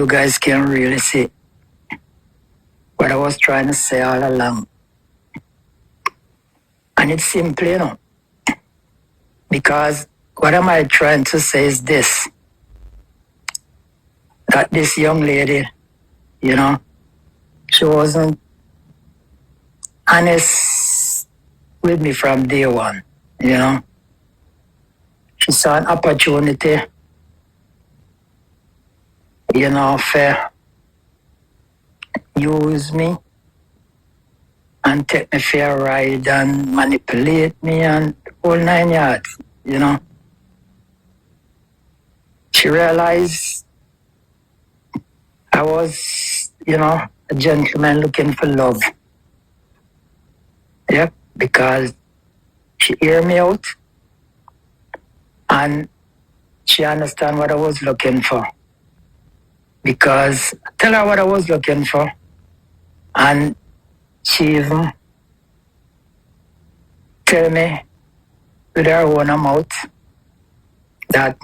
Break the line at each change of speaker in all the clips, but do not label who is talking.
you guys can really see what I was trying to say all along. And it's simple, because what am I trying to say is this, that this young lady, she wasn't honest with me from day one, She saw an opportunity, for use me and take me for a ride and manipulate me and whole 9 yards, She realized I was, a gentleman looking for love. Yep, because she hear me out and she understand what I was looking for. Because I tell her what I was looking for, and she even tell me with her own mouth that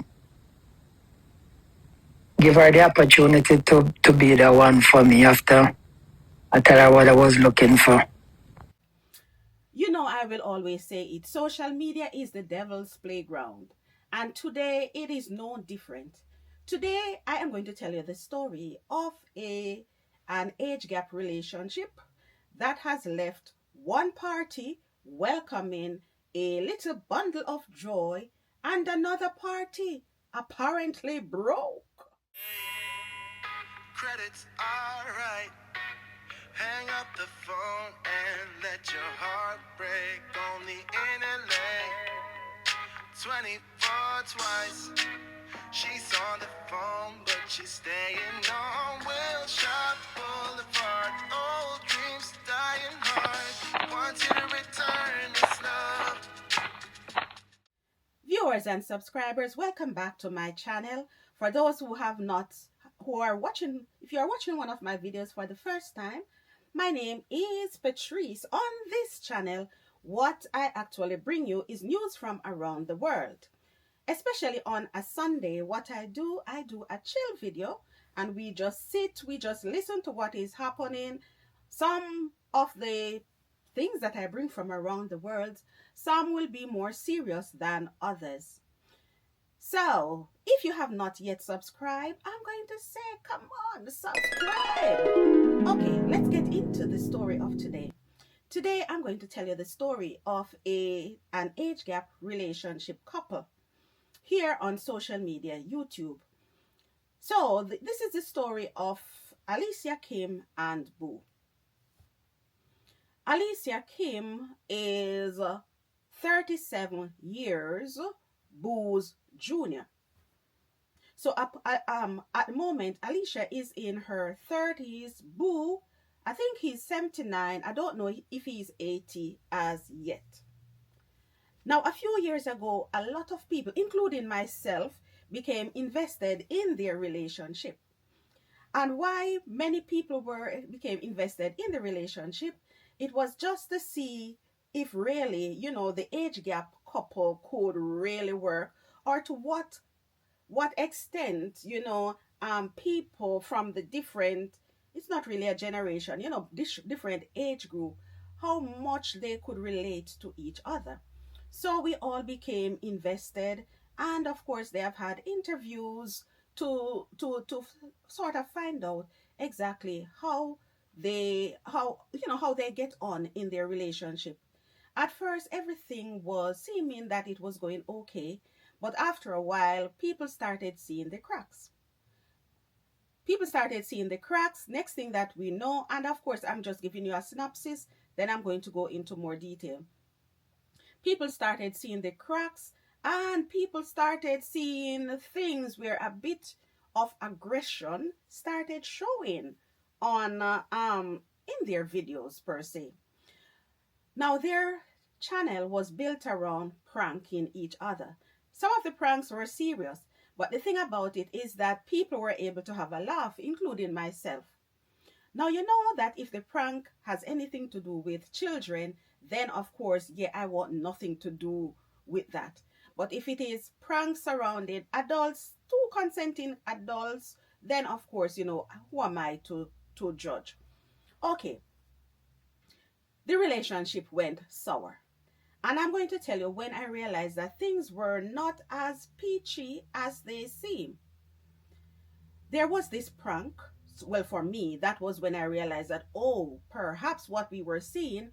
give her the opportunity to be the one for me after I tell her what I was looking for.
I will always say it. Social media is the devil's playground. And today it is no different. Today I am going to tell you the story of an age gap relationship that has left one party welcoming a little bundle of joy and another party apparently broke.
Credits are right. Hang up the phone and let your heart break on the internet. 24 twice. She's on the phone, but she's staying on Wilshire Boulevard. Old dreams dying hard. Want you to return this love.
Viewers and subscribers, welcome back to my channel. For those who are watching, if you are watching one of my videos for the first time, my name is Patrice. On this channel, what I actually bring you is news from around the world. Especially on a Sunday, what I do a chill video and we just listen to what is happening. Some of the things that I bring from around the world, some will be more serious than others. So, if you have not yet subscribed, I'm going to say, come on, subscribe. Okay, let's get into the story of today. Today, I'm going to tell you the story of an age gap relationship couple here on social media, YouTube. So, this is the story of Alicia, Kim, and Boo. Alicia Kim is 37 years, Boo's junior. So at the moment, Alicia is in her 30s. Boo, I think he's 79. I don't know if he's 80 as yet. Now, a few years ago, a lot of people, including myself, became invested in their relationship. And why many people became invested in the relationship, it was just to see if really, the age gap couple could really work, or to what extent, people from the different, it's not really a generation, different age group, how much they could relate to each other. So we all became invested, and of course they have had interviews to sort of find out exactly how they get on in their relationship. At first, everything was seeming that it was going okay, but after a while, people started seeing the cracks. Next thing that we know, and of course, I'm just giving you a synopsis, then I'm going to go into more detail. People started seeing the cracks, and people started seeing things where a bit of aggression started showing on in their videos per se. Now, their channel was built around pranking each other. Some of the pranks were serious, but the thing about it is that people were able to have a laugh, including myself. Now, you know that if the prank has anything to do with children, then of course, I want nothing to do with that. But if it is pranks surrounding adults, two consenting adults, then of course, you know, who am I to judge? Okay, the relationship went sour. And I'm going to tell you when I realized that things were not as peachy as they seem. There was this prank. Well, for me, that was when I realized that, oh, perhaps what we were seeing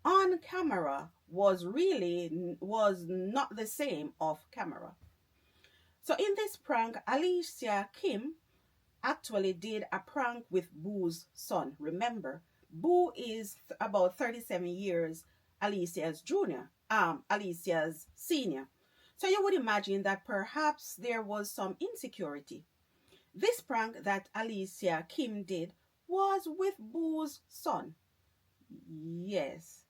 on camera was not the same off camera. So in this prank, Alicia Kim actually did a prank with Boo's son. Remember, Boo is about 37 years Alicia's junior, Alicia's senior. So you would imagine that perhaps there was some insecurity. This prank that Alicia Kim did was with Boo's son. Yes.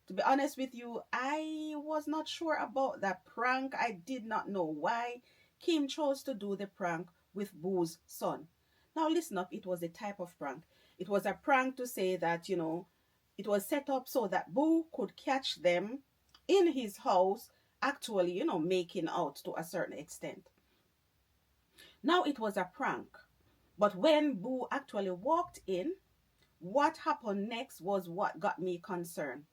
To be honest with you, I was not sure about that prank. I did not know why Kim chose to do the prank with Boo's son. Now listen up, it was a type of prank. It was a prank to say that, you know, it was set up so that Boo could catch them in his house actually, you know, making out to a certain extent. Now it was a prank. But when Boo actually walked in, what happened next was what got me concerned.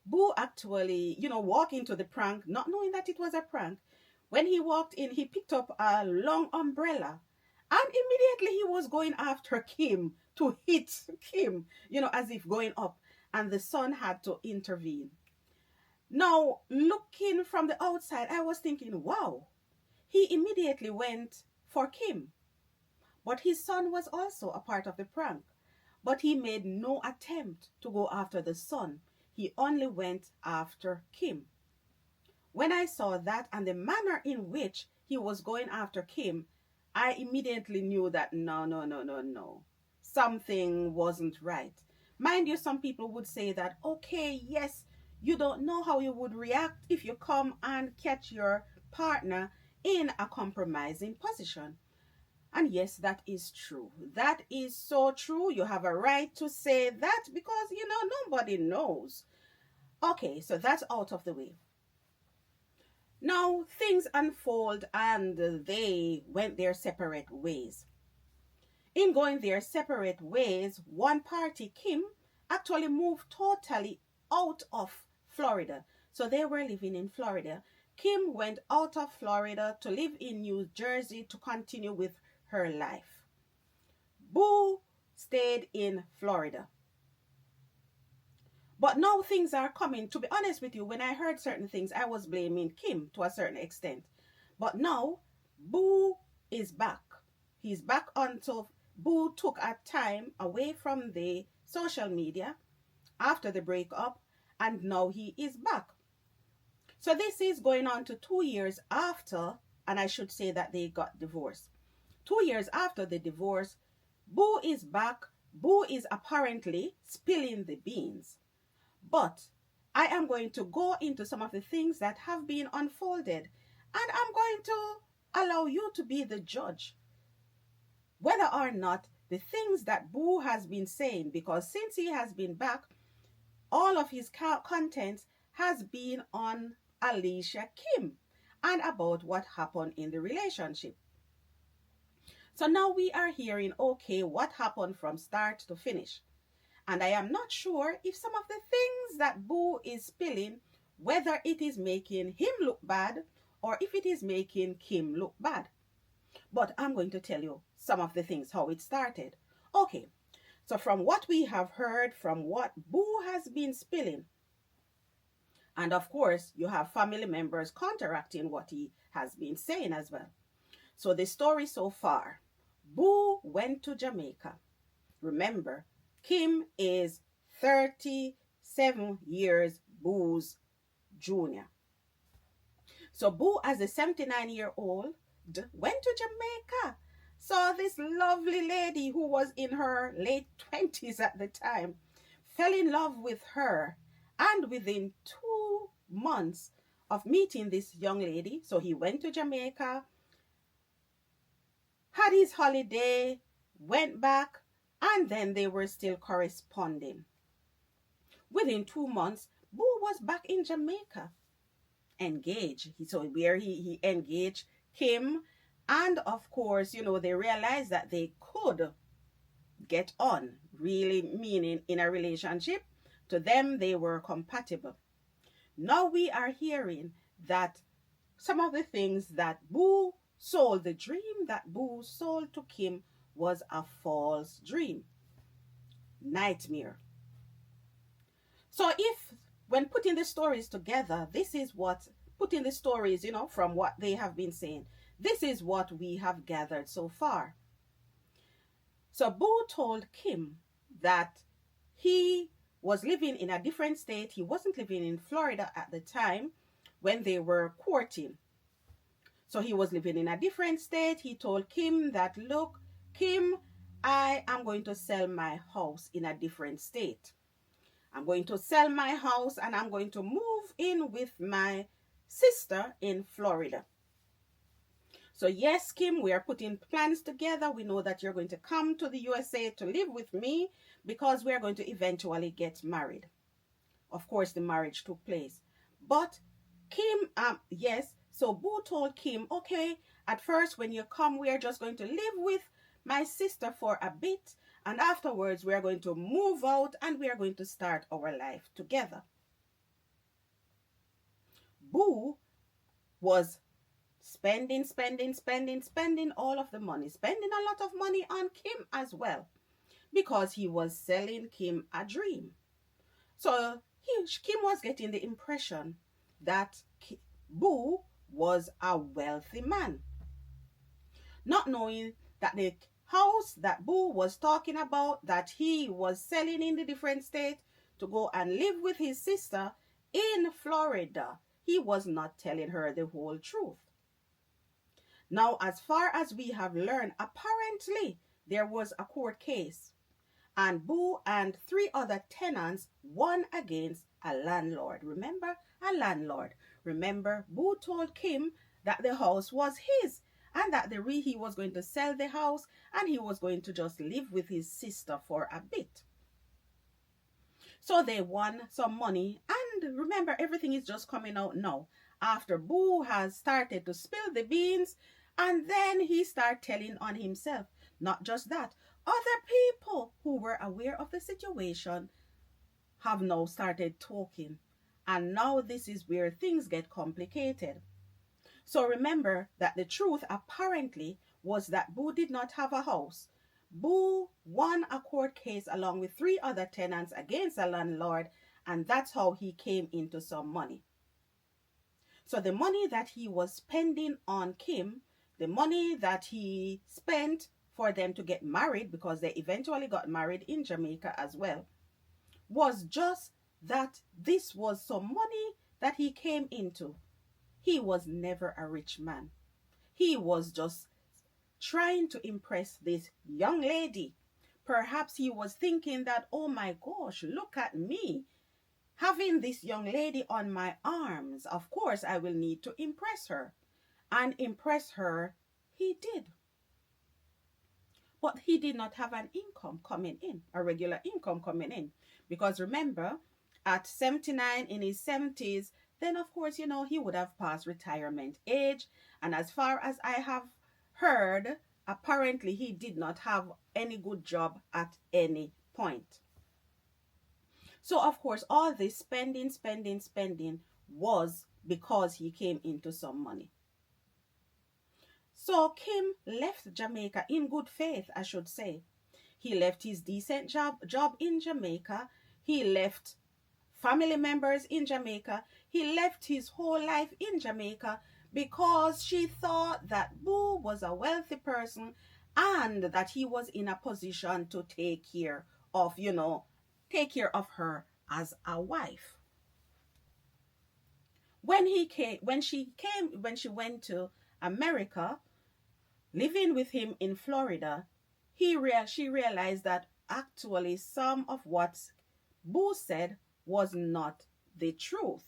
Boo actually, you know, walked into the prank, not knowing that it was a prank. When he walked in, he picked up a long umbrella and immediately he was going after Kim to hit Kim, you know, as if going up. And the son had to intervene. Now, looking from the outside, I was thinking, wow, he immediately went for Kim. But his son was also a part of the prank. But he made no attempt to go after the son. He only went after Kim. When I saw that and the manner in which he was going after Kim, I immediately knew that no. Something wasn't right. Mind you, some people would say that, okay, yes, you don't know how you would react if you come and catch your partner in a compromising position. And yes, that is true. That is so true. You have a right to say that because, you know, nobody knows. Okay, so that's out of the way. Now, things unfold and they went their separate ways. In going their separate ways, one party, Kim, actually moved totally out of Florida. So they were living in Florida. Kim went out of Florida to live in New Jersey to continue with her life. Boo stayed in Florida. But now things are coming. To be honest with you, when I heard certain things, I was blaming Kim to a certain extent. But now, Boo is back. He's back until Boo took a time away from the social media after the breakup, and now he is back. So this is going on to 2 years after, and I should say that they got divorced. 2 years after the divorce, Boo is back. Boo is apparently spilling the beans. But I am going to go into some of the things that have been unfolded, and I'm going to allow you to be the judge whether or not the things that Boo has been saying, because since he has been back, all of his content has been on Alicia Kim and about what happened in the relationship. So now we are hearing, okay, what happened from start to finish. And I am not sure if some of the things that Boo is spilling, whether it is making him look bad or if it is making Kim look bad. But I'm going to tell you some of the things, how it started. Okay, so from what we have heard, from what Boo has been spilling, and of course, you have family members counteracting what he has been saying as well. So the story so far, Boo went to Jamaica. Remember, Kim is 37 years Boo's junior. So Boo, as a 79-year-old, went to Jamaica, saw this lovely lady who was in her late 20s at the time, fell in love with her, and within 2 months of meeting this young lady, so he went to Jamaica, had his holiday, went back, and then they were still corresponding. Within 2 months, Boo was back in Jamaica, engaged. So where he engaged Kim, And of course, they realized that they could get on, really meaning in a relationship. To them, they were compatible. Now we are hearing that some of the things that Boo sold, the dream that Boo sold to Kim, was a false dream, nightmare. So if, when putting the stories together, this is what, putting the stories, from what they have been saying, this is what we have gathered so far. So Boo told Kim that he was living in a different state. He wasn't living in Florida at the time when they were courting. So he was living in a different state. He told Kim that, look, Kim, I am going to sell my house in a different state. I'm going to sell my house and I'm going to move in with my sister in Florida. So yes, Kim, we are putting plans together. We know that you're going to come to the USA to live with me because we are going to eventually get married. Of course, the marriage took place. But Kim, yes, so Boo told Kim, okay, at first when you come, we are just going to live with my sister for a bit. And afterwards, we are going to move out and we are going to start our life together. Boo was spending all of the money, spending a lot of money on Kim as well, because he was selling Kim a dream. So Kim was getting the impression that Boo was a wealthy man, not knowing that the house that Boo was talking about, that he was selling in the different state to go and live with his sister in Florida, he was not telling her the whole truth. Now, as far as we have learned, apparently there was a court case and Boo and 3 other tenants won against a landlord. Remember, a landlord. Remember, Boo told Kim that the house was his and that he was going to sell the house and he was going to just live with his sister for a bit. So they won some money, and remember, everything is just coming out now after Boo has started to spill the beans, and then he started telling on himself. Not just that, other people who were aware of the situation have now started talking, and now this is where things get complicated. So remember that the truth apparently was that Boo did not have a house. Boo won a court case along with 3 other tenants against a landlord, and that's how he came into some money. So the money that he was spending on Kim, the money that he spent for them to get married, because they eventually got married in Jamaica as well, was just that this was some money that he came into. He was never a rich man. He was just trying to impress this young lady. Perhaps he was thinking that, oh my gosh, look at me, having this young lady on my arms. Of course, I will need to impress her. And impress her he did. But he did not have an income coming in, a regular income coming in. Because remember, at 79, in his 70s, then of course, he would have passed retirement age. And as far as I have heard, apparently he did not have any good job at any point. So of course, all this spending was because he came into some money. So Kim left Jamaica in good faith, I should say. He left his decent job in Jamaica. He left family members in Jamaica. He left his whole life in Jamaica because she thought that Boo was a wealthy person and that he was in a position to take care of her as a wife. When she went to America, living with him in Florida, she realized that actually some of what Boo said was not the truth.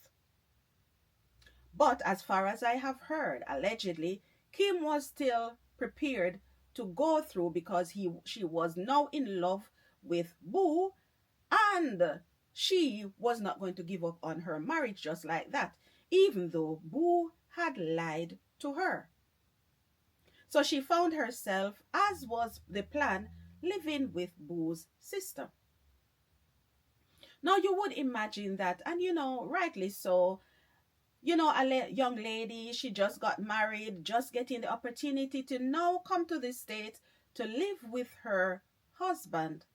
But as far as I have heard, allegedly, Kim was still prepared to go through because she was now in love with Boo, and she was not going to give up on her marriage just like that, even though Boo had lied to her. So she found herself, as was the plan, living with Boo's sister. Now you would imagine that, and rightly so, a young lady, she just got married, just getting the opportunity to now come to the States to live with her husband,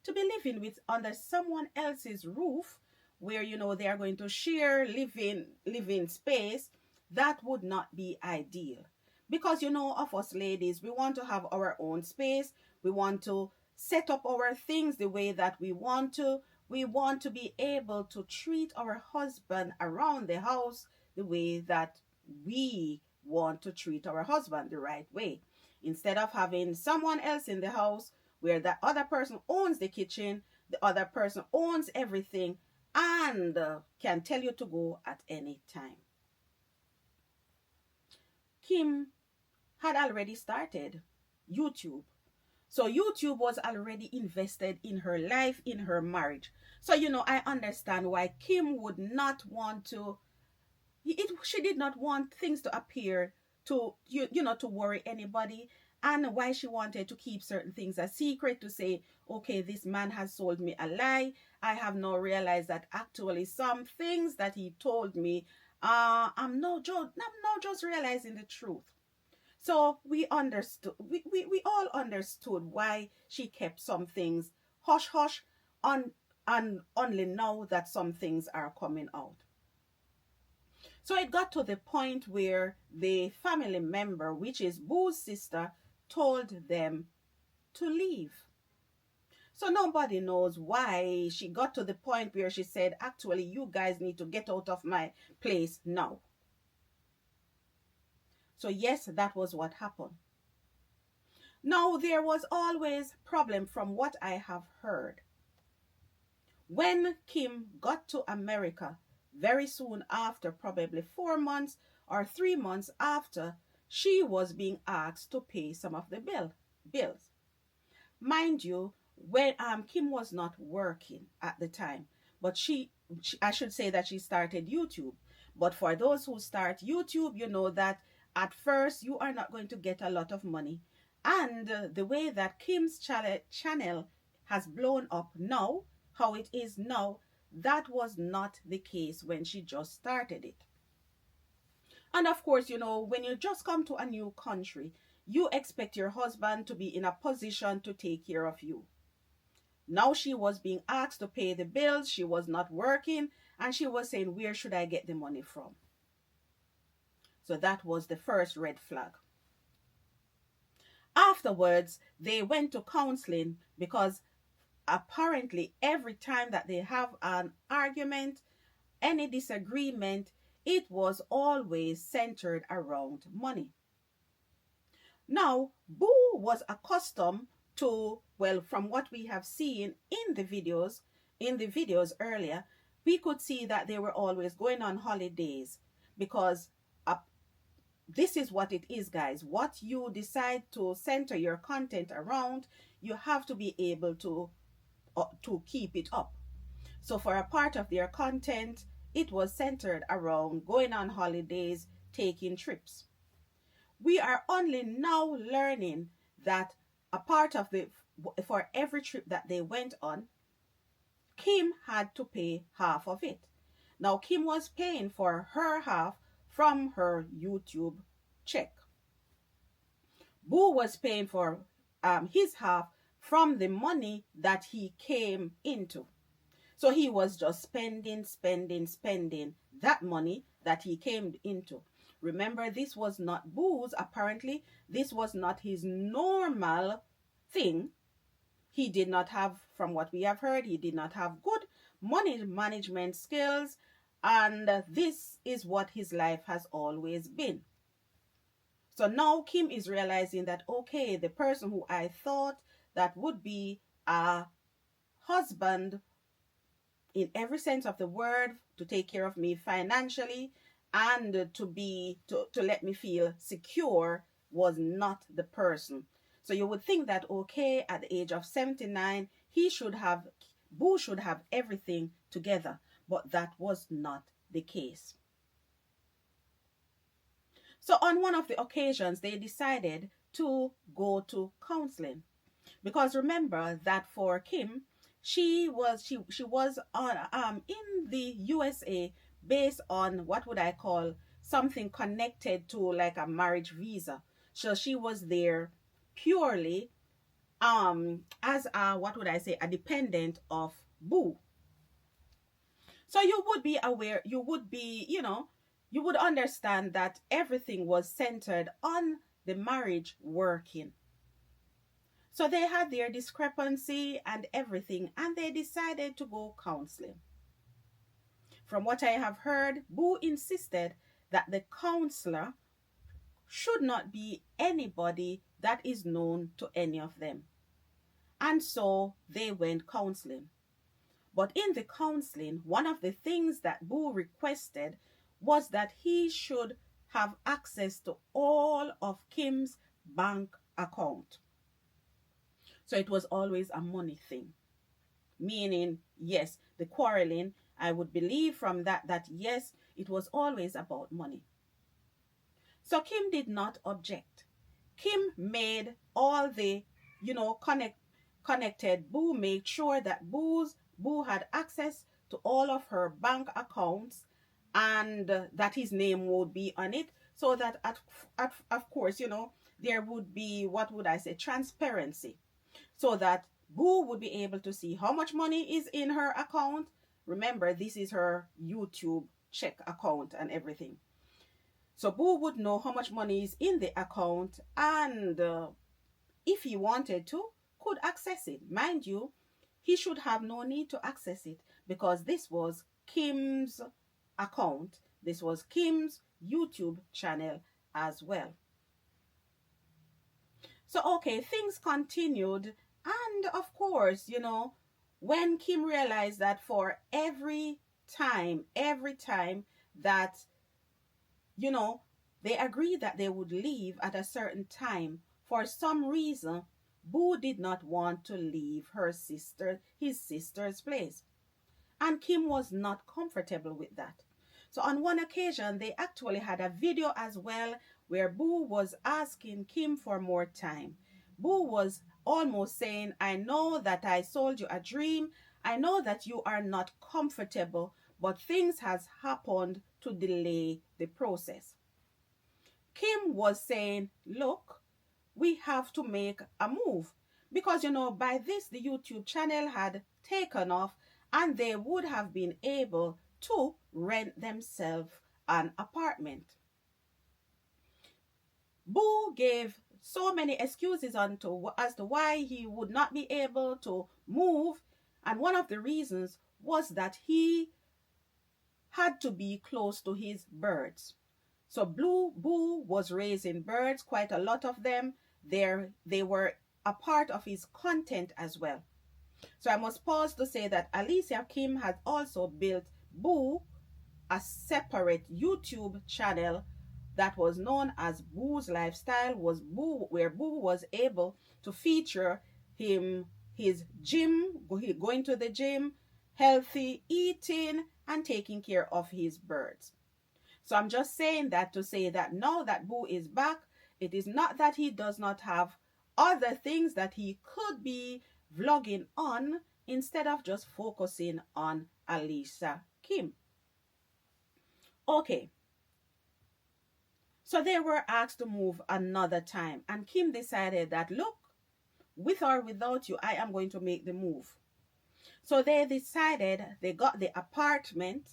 to be living with under someone else's roof, where they are going to share living space. That would not be ideal, because of us ladies, we want to have our own space. We want to set up our things the way that we want to. We want to be able to treat our husband around the house the way that we want to treat our husband, the right way, instead of having someone else in the house where the other person owns the kitchen, the other person owns everything, and can tell you to go at any time. Kim had already started YouTube. So YouTube was already invested in her life, in her marriage. So, I understand why Kim would not want to, she did not want things to appear to, to worry anybody, and why she wanted to keep certain things a secret, to say, okay, this man has sold me a lie. I have now realized that actually some things that he told me, I'm now just realizing the truth. So we understood, we all understood why she kept some things hush hush on, and only now that some things are coming out. So it got to the point where the family member, which is Boo's sister, told them to leave. So nobody knows why she got to the point where she said, actually, you guys need to get out of my place now. So yes, that was what happened. Now, there was always problem from what I have heard. When Kim got to America, very soon after, probably 4 months or 3 months after, she was being asked to pay some of the bills. Mind you, when Kim was not working at the time, but I should say that she started YouTube. But for those who start YouTube, you know that at first you are not going to get a lot of money. And the way that Kim's channel has blown up now, how it is now, that was not the case when she just started it. And of course, when you just come to a new country, you expect your husband to be in a position to take care of you. Now she was being asked to pay the bills, she was not working, and she was saying, where should I get the money from? So that was the first red flag. Afterwards, they went to counseling, because apparently every time that they have an argument, any disagreement, it was always centered around money. Now, Boo was accustomed to, well, from what we have seen in the videos earlier, we could see that they were always going on holidays, because this is what it is, guys. What you decide to center your content around, you have to be able to keep it up. So for a part of their content, it was centered around going on holidays, taking trips. We are only now learning that a part of for every trip that they went on, Kim had to pay half of it. Now, Kim was paying for her half from her YouTube check. Boo was paying for his half from the money that he came into. So he was just spending that money that he came into. Remember, this was not Boo's. Apparently, this was not his normal thing. He did not have, from what we have heard, he did not have good money management skills. And this is what his life has always been. So now Kim is realizing that, okay, the person who I thought that would be a husband in every sense of the word, to take care of me financially and to let me feel secure, was not the person. So you would think that, okay, at the age of 79, Boo should have everything together, but that was not the case. So on one of the occasions, they decided to go to counseling, because remember that for Kim, she was on in the USA based on, what would I call, something connected to like a marriage visa. So she was there purely as a, what would I say, a dependent of Boo. So you would be aware, you would be, you would understand that everything was centered on the marriage working. So they had their discrepancy and everything, and they decided to go counseling. From what I have heard, Boo insisted that the counselor should not be anybody that is known to any of them. And so they went counseling. But in the counseling, one of the things that Boo requested was that he should have access to all of Kim's bank account. So it was always a money thing. Meaning, yes, the quarreling, I would believe from that yes, it was always about money. So Kim did not object. Kim made all the, connected Boo, made sure that Boo had access to all of her bank accounts, and that his name would be on it, so that of course, there would be, what would I say, transparency, so that Boo would be able to see how much money is in her account. Remember, this is her YouTube check account and everything. So Boo would know how much money is in the account, and if he wanted to, could access it. Mind you, he should have no need to access it, because this was Kim's account. This was Kim's YouTube channel as well. So, okay, things continued. And of course, when Kim realized that for every time that, they agreed that they would leave at a certain time, for some reason, Boo did not want to leave his sister's place. And Kim was not comfortable with that. So on one occasion, they actually had a video as well where Boo was asking Kim for more time. Boo was almost saying, I know that I sold you a dream. I know that you are not comfortable, but things has happened to delay the process. Kim was saying, look, we have to make a move, because by this the YouTube channel had taken off, and they would have been able to rent themselves an apartment. Boo gave so many excuses as to why he would not be able to move, and one of the reasons was that he had to be close to his birds. So Boo was raising birds, quite a lot of them. They were a part of his content as well. So I must pause to say that Alicia Kim has also built Boo a separate YouTube channel that was known as Boo's Lifestyle, where Boo was able to feature his gym, going to the gym, healthy eating, and taking care of his birds. So I'm just saying that to say that now that Boo is back, it is not that he does not have other things that he could be vlogging on, instead of just focusing on Alicia Kim. Okay. So they were asked to move another time, and Kim decided that, look, with or without you, I am going to make the move. So they decided, they got the apartment,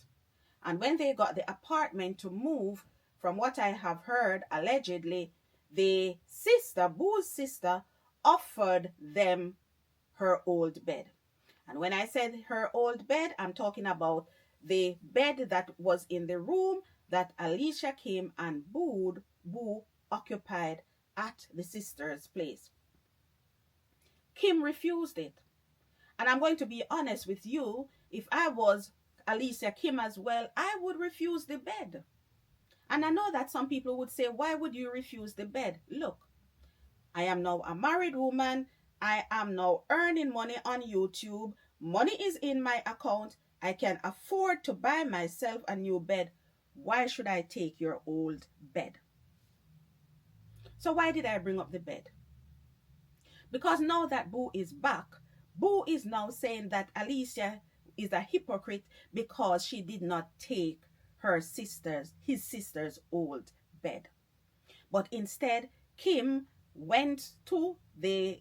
and when they got the apartment to move, from what I have heard, allegedly, the sister, Boo's sister, offered them her old bed. And when I said her old bed, I'm talking about the bed that was in the room that Alicia Kim and Boo occupied at the sister's place. Kim refused it. And I'm going to be honest with you, if I was Alicia Kim as well, I would refuse the bed. And I know that some people would say, why would you refuse the bed? Look, I am now a married woman. I am now earning money on YouTube. Money is in my account. I can afford to buy myself a new bed. Why should I take your old bed? So why did I bring up the bed? Because now that Boo is back, Boo is now saying that Alicia is a hypocrite because she did not take his sister's old bed. But instead, Kim went to the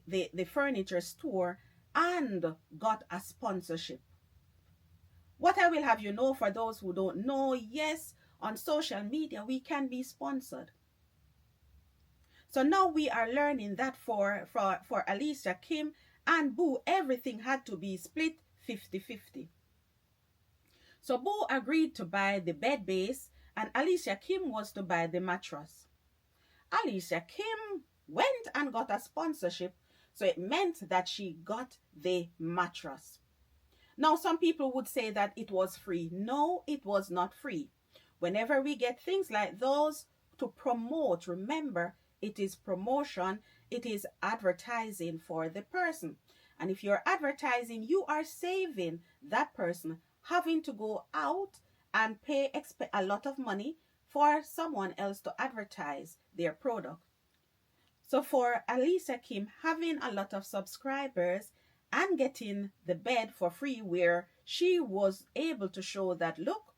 furniture store and got a sponsorship. What I will have you know, for those who don't know, yes, on social media, we can be sponsored. So now we are learning that for Alicia, Kim, and Boo, everything had to be split 50-50. So Boo agreed to buy the bed base, and Alicia Kim was to buy the mattress. Alicia Kim went and got a sponsorship, so it meant that she got the mattress. Now, some people would say that it was free. No, it was not free. Whenever we get things like those to promote, remember, it is promotion, it is advertising for the person. And if you're advertising, you are saving that person having to go out and pay a lot of money for someone else to advertise their product. So for Alicia Kim, having a lot of subscribers and getting the bed for free, where she was able to show that, look,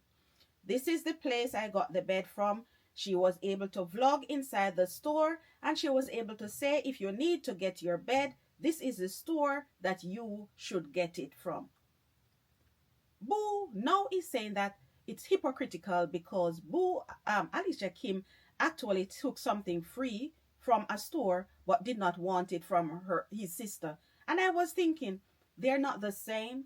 this is the place I got the bed from. She was able to vlog inside the store, and she was able to say, if you need to get your bed, this is the store that you should get it from. Boo now is saying that it's hypocritical because Alicia Kim actually took something free from a store but did not want it from his sister. And I was thinking, they're not the same.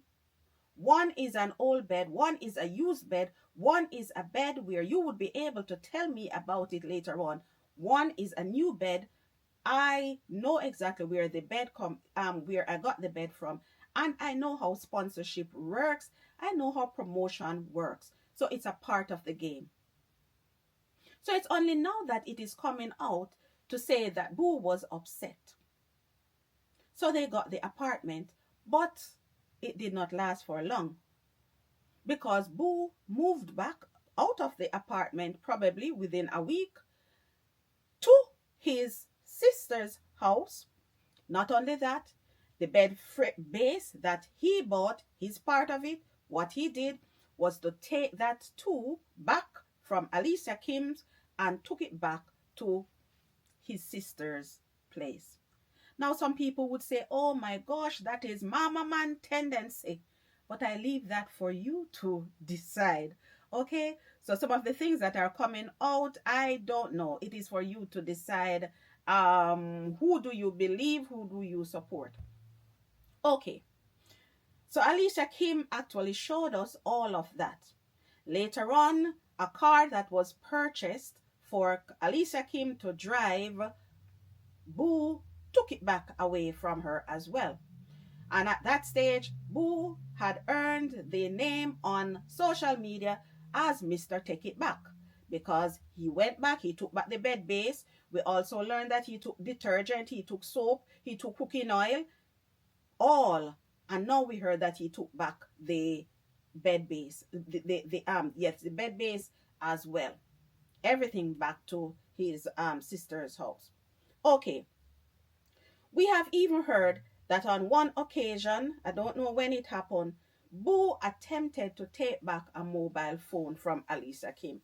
One is an old bed, one is a used bed, one is a bed where you would be able to tell me about it later on. One is a new bed. I know exactly where the bed where I got the bed from, and I know how sponsorship works. I know how promotion works. So it's a part of the game. So it's only now that it is coming out to say that Boo was upset. So they got the apartment, but it did not last for long, because Boo moved back out of the apartment probably within a week to his sister's house. Not only that, the bed base that he bought, his part of it, what he did was to take that too back from Alicia Kim's and took it back to his sister's place. Now, some people would say, oh my gosh, that is mama man tendency. But I leave that for you to decide. Okay? So some of the things that are coming out, I don't know. It is for you to decide. Who do you believe? Who do you support? Okay. So Alicia Kim actually showed us all of that. Later on, a car that was purchased for Alicia Kim to drive, Boo took it back away from her as well. And at that stage, Boo had earned the name on social media as Mr. Take It Back, because he went back, he took back the bed base. We also learned that he took detergent, he took soap, he took cooking oil, all. And now we heard that he took back the bed base, the bed base as well. Everything back to his sister's house. Okay. We have even heard that on one occasion, I don't know when it happened, Boo attempted to take back a mobile phone from Alicia Kim.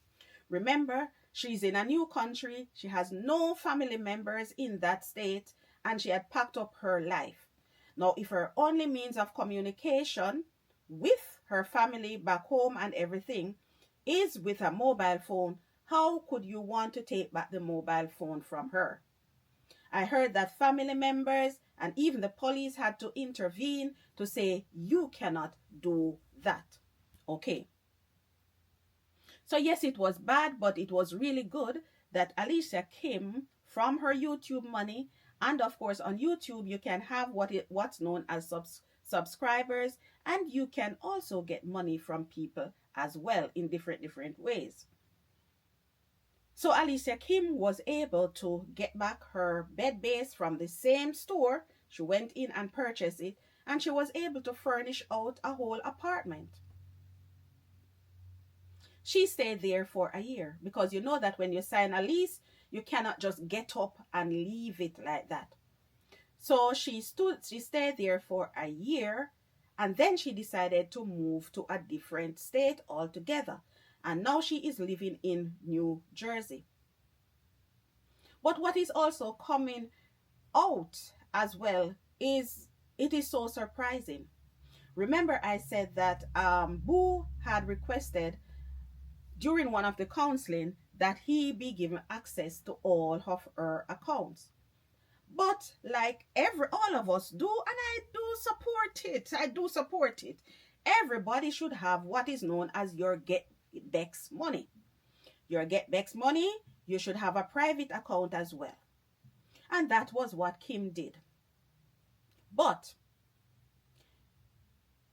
Remember, she's in a new country, she has no family members in that state, and she had packed up her life. Now, if her only means of communication with her family back home and everything is with a mobile phone, how could you want to take back the mobile phone from her? I heard that family members and even the police had to intervene to say, you cannot do that. Okay. So yes, it was bad, but it was really good that Alicia Kim, from her YouTube money, and of course on YouTube you can have what's known as subscribers, and you can also get money from people as well in different ways. So Alicia Kim was able to get back her bed base from the same store. She went in and purchased it, and she was able to furnish out a whole apartment. She stayed there for a year, because you know that when you sign a lease, You cannot just get up and leave it like that. So she stayed there for a year, and then she decided to move to a different state altogether. And now she is living in New Jersey. But what is also coming out as well is, it is so surprising. Remember I said that Boo had requested during one of the counseling that he be given access to all of her accounts. But like all of us do, and I do support it. Everybody should have what is known as your Get Bex money. Your Get Bex money, you should have a private account as well. And that was what Kim did. But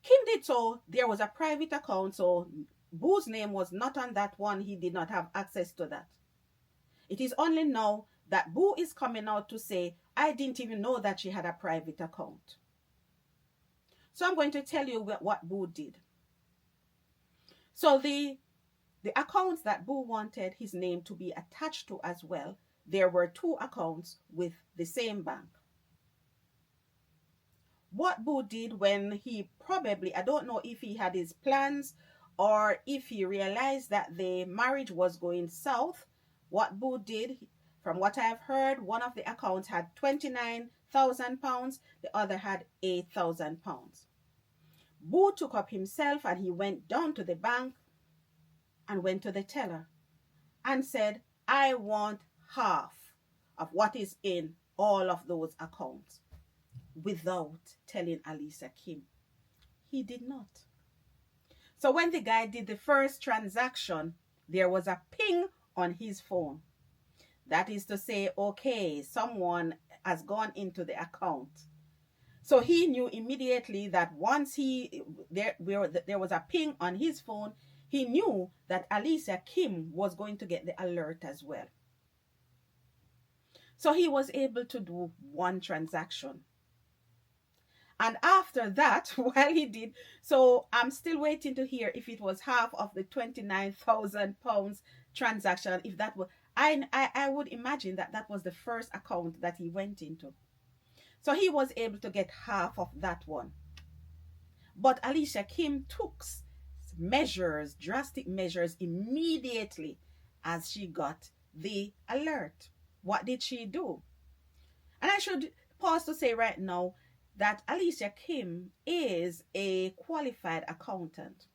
Kim did so, there was a private account, so Boo's name was not on that one. He did not have access to that. It is only now that Boo is coming out to say, I didn't even know that she had a private account. So I'm going to tell you what Boo did. So the accounts that Boo wanted his name to be attached to as well, there were 2 accounts with the same bank. What Boo did when he probably, I don't know if he had his plans or if he realized that the marriage was going south, what Boo did, from what I've heard, one of the accounts had £29,000, the other had £8,000. Boo took up himself and he went down to the bank and went to the teller and said, I want half of what is in all of those accounts, without telling Alicia Kim. He did not. So when the guy did the first transaction, there was a ping on his phone. That is to say, okay, someone has gone into the account. So he knew immediately that once there was a ping on his phone, he knew that Alicia Kim was going to get the alert as well. So he was able to do one transaction. And after that, while he did, so I'm still waiting to hear if it was half of the £29,000 transaction. If that was, I would imagine that was the first account that he went into. So he was able to get half of that one. But Alicia Kim took measures, drastic measures, immediately as she got the alert. What did she do? And I should pause to say right now that Alicia Kim is a qualified accountant.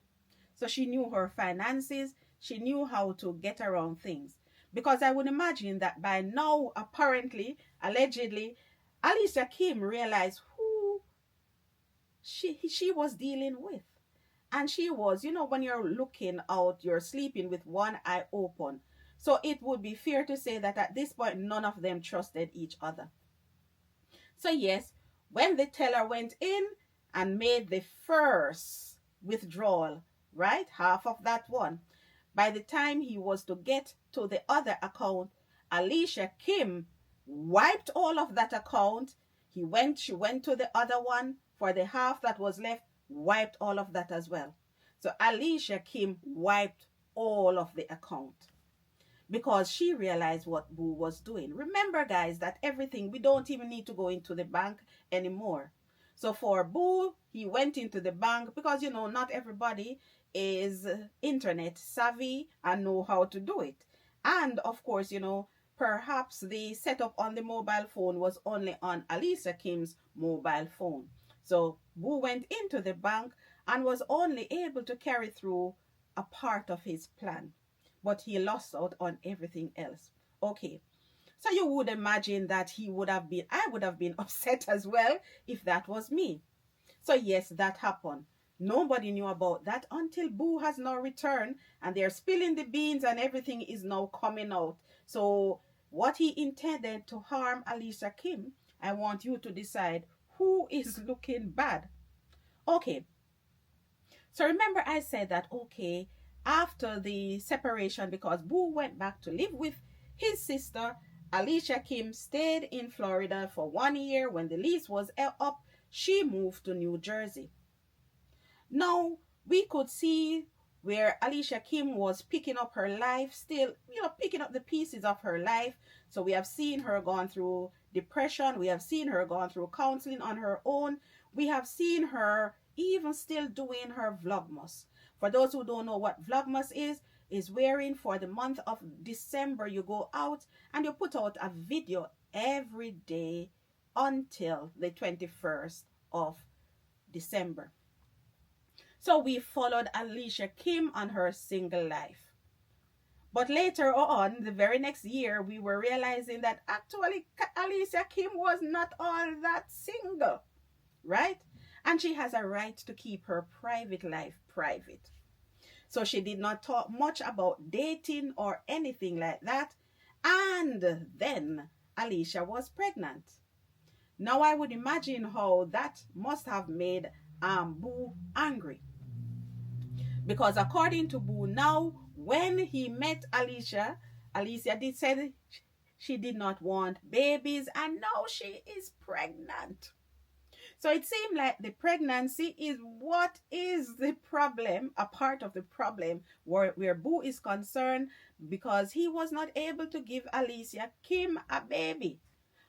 So she knew her finances, she knew how to get around things. Because I would imagine that by now, apparently, allegedly, Alicia Kim realized who she was dealing with. And she was, when you're looking out, you're sleeping with one eye open. So it would be fair to say that at this point, none of them trusted each other. So yes, when the teller went in and made the first withdrawal, right, half of that one, by the time he was to get to the other account, Alicia Kim wiped all of that account. She went to the other one for the half that was left, wiped all of that as well. So Alicia Kim wiped all of the account because she realized what Boo was doing. Remember, guys, that everything, we don't even need to go into the bank anymore. So for Boo, he went into the bank because, not everybody is internet savvy and know how to do it. And of course, perhaps the setup on the mobile phone was only on Alicia Kim's mobile phone. So Boo went into the bank and was only able to carry through a part of his plan, but he lost out on everything else. Okay, so you would imagine that I would have been upset as well if that was me. So yes, that happened. Nobody knew about that until Boo has now returned and they're spilling the beans and everything is now coming out. So what he intended to harm Alicia Kim, I want you to decide who is looking bad. Okay. So remember I said that, okay, after the separation, because Boo went back to live with his sister, Alicia Kim stayed in Florida for 1 year. When the lease was up, she moved to New Jersey. Now, we could see where Alicia Kim was picking up her life, still, picking up the pieces of her life. So we have seen her gone through depression. We have seen her gone through counseling on her own. We have seen her even still doing her Vlogmas. For those who don't know what Vlogmas is wherein for the month of December you go out and you put out a video every day until the 21st of December. So we followed Alicia Kim on her single life. But later on, the very next year, we were realizing that actually Alicia Kim was not all that single, right? And she has a right to keep her private life private. So she did not talk much about dating or anything like that. And then Alicia was pregnant. Now I would imagine how that must have made Boo angry. Because according to Boo, now when he met Alicia did say she did not want babies, and now she is pregnant. So it seemed like the pregnancy is what is the problem, a part of the problem where Boo is concerned, because he was not able to give Alicia Kim a baby.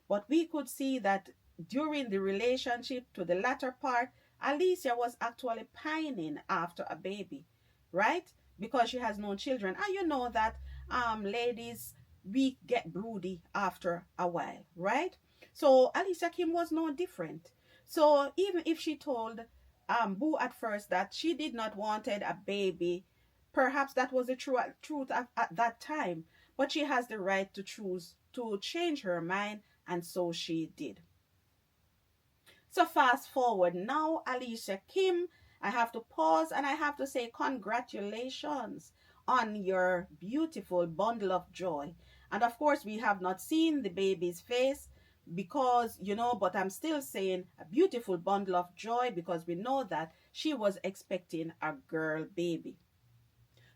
But we could see that during the relationship, to the latter part, Alicia was actually pining after a baby, right? Because she has no children. And you know that ladies, we get broody after a while, right? So Alicia Kim was no different. So even if she told Boo at first that she did not wanted a baby, perhaps that was the truth at that time. But she has the right to choose to change her mind, and so she did. So fast forward now, Alicia Kim, I have to pause and I have to say congratulations on your beautiful bundle of joy. And of course, we have not seen the baby's face because, but I'm still saying a beautiful bundle of joy because we know that she was expecting a girl baby.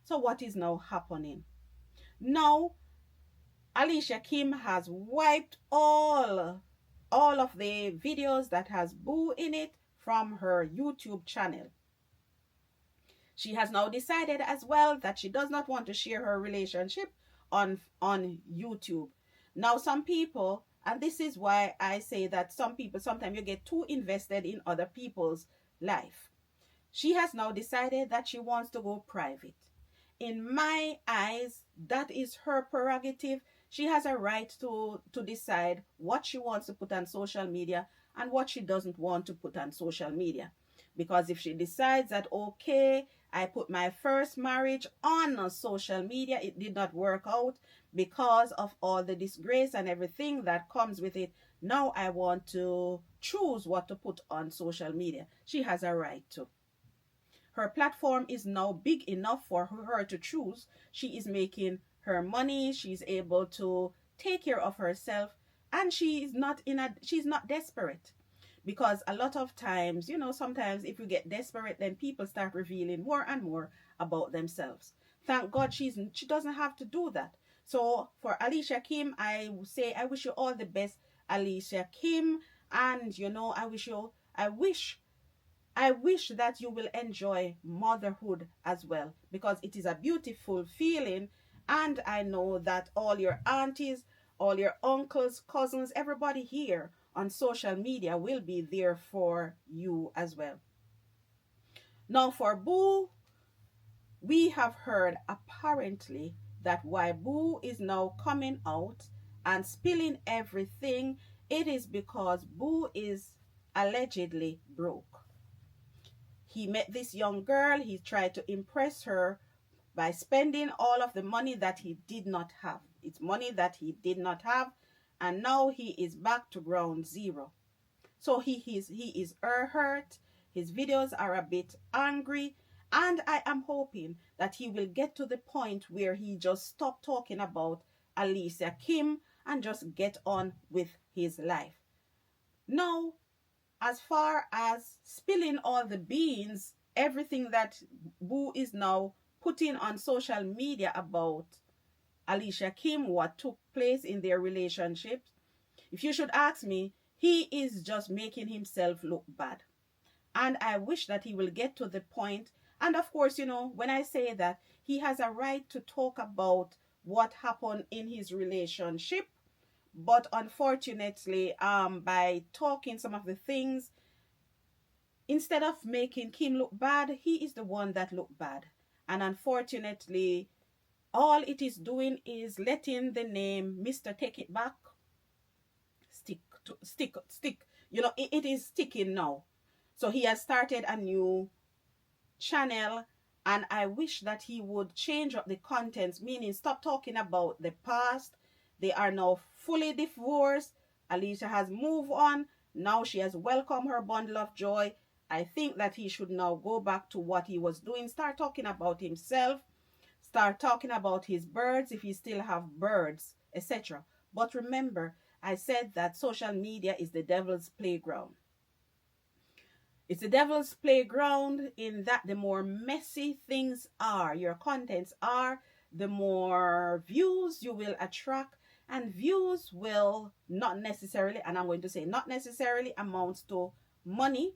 So what is now happening? Now, Alicia Kim has wiped all of the videos that has Boo in it from her YouTube channel. She has now decided as well that she does not want to share her relationship on YouTube. Now some people, and this is why I say that some people, sometimes you get too invested in other people's life. She has now decided that she wants to go private. In my eyes, that is her prerogative. She has a right to decide what she wants to put on social media and what she doesn't want to put on social media. Because if she decides that, okay, I put my first marriage on social media, it did not work out because of all the disgrace and everything that comes with it, now I want to choose what to put on social media. She has a right to. Her platform is now big enough for her to choose. She is making her money. She's able to take care of herself, and she's not desperate. Because a lot of times, sometimes if you get desperate, then people start revealing more and more about themselves. Thank God she doesn't have to do that. So for Alicia Kim, I say I wish you all the best, Alicia Kim, and I wish that you will enjoy motherhood as well, because it is a beautiful feeling. And I know that all your aunties, all your uncles, cousins, everybody here on social media will be there for you as well. Now for Boo, we have heard apparently that why Boo is now coming out and spilling everything, it is because Boo is allegedly broke. He met this young girl. He tried to impress her by spending all of the money that he did not have. It's money that he did not have, and now he is back to ground zero. So he is hurt. His videos are a bit angry, and I am hoping that he will get to the point where he just stop talking about Alicia Kim and just get on with his life. Now, as far as spilling all the beans, everything that Boo is now putting on social media about Alicia Kim, what took place in their relationship, if you should ask me, he is just making himself look bad. And I wish that he will get to the point And of course, you know, when I say that, he has a right to talk about what happened in his relationship. But unfortunately, by talking some of the things, instead of making Kim look bad, he is the one that looked bad. And unfortunately, all it is doing is letting the name Mr. Take It Back stick. You know, it is sticking now. So he has started a new channel, and I wish that he would change up the contents, meaning stop talking about the past. They are now fully divorced. Alicia has moved on. Now she has welcomed her bundle of joy. I think that he should now go back to what he was doing. Start talking about himself. Start talking about his birds, if he still have birds, etc. But remember, I said that social media is the devil's playground. It's the devil's playground in that the more messy things are, your contents are, the more views you will attract, and views will not necessarily, and I'm going to say not necessarily, amounts to money,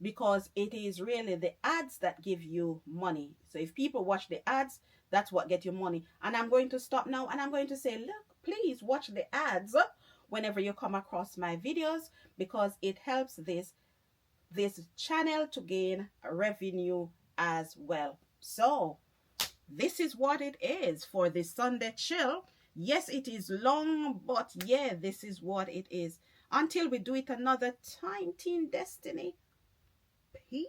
because it is really the ads that give you money. So if people watch the ads, that's what get you money. And I'm going to stop now, and I'm going to say, look, please watch the ads whenever you come across my videos, because it helps this channel to gain revenue as well. So this is what it is for this Sunday chill. Yes, it is long, but yeah, this is what it is. Until we do it another time, Team Destiny. Peace.